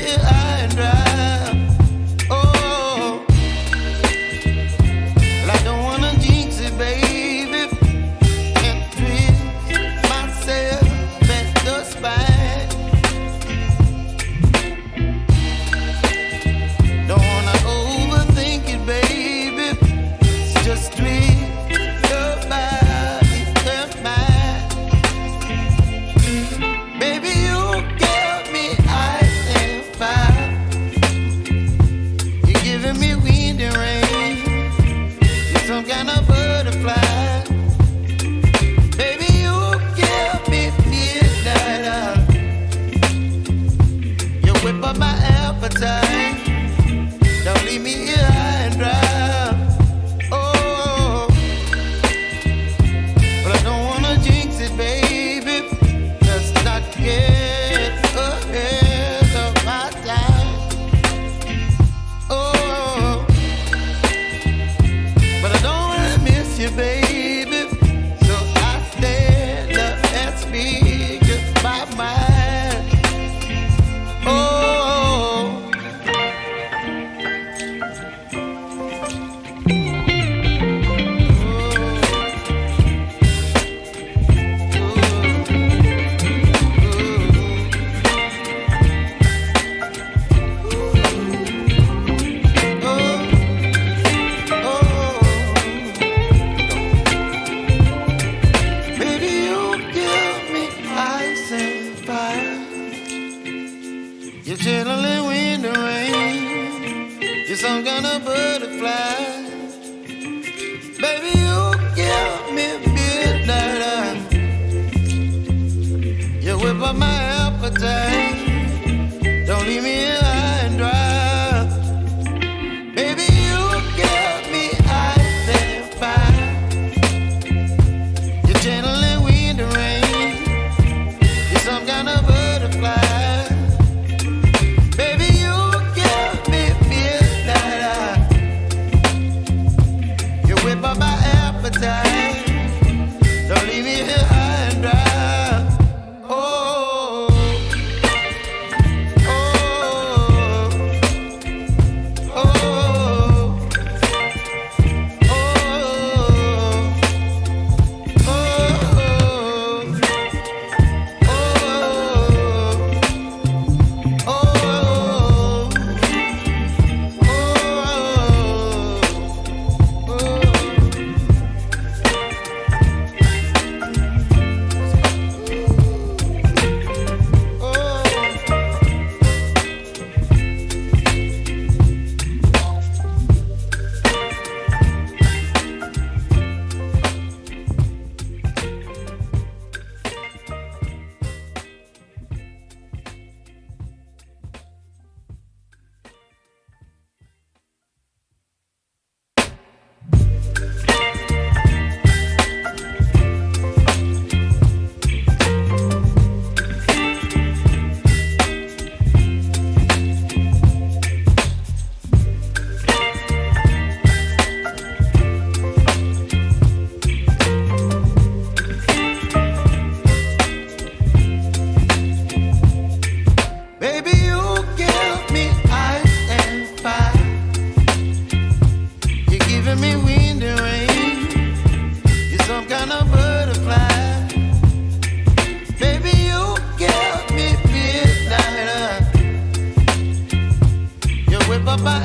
here high and dry. Oh, well, I don't wanna jinx it, baby, and twist myself at the spine. Don't wanna overthink it, baby. It's just twist your body and mine. Baby, you give me ice and fire. You're giving me wind and rain. You're some kind of butterfly. Baby, you give me midnight. You whip up my appetite. Don't leave me here high and dry. Oh, but I don't wanna jinx it, baby. Let's not get ahead of my time. Oh, but I don't wanna miss you, baby. So I stand up and speak just my mind. Oh. Baby, you give me ice and fire. You're channeling wind and rain. You're some kind of butterfly. Baby, you give me midnight. You whip up my appetite. Don't leave me here high and dry. Baby, you give me ice and fire. You're channeling wind and rain. You're some kind of butterfly. Baby, you give me midnight. You whip up my appetite. Don't leave me here high and dry. Oh, oh, oh, oh, baby, you give me ice and fire. You're giving me wind and rain. You're some kind of butterfly. Baby, you give me midnight. You whip up my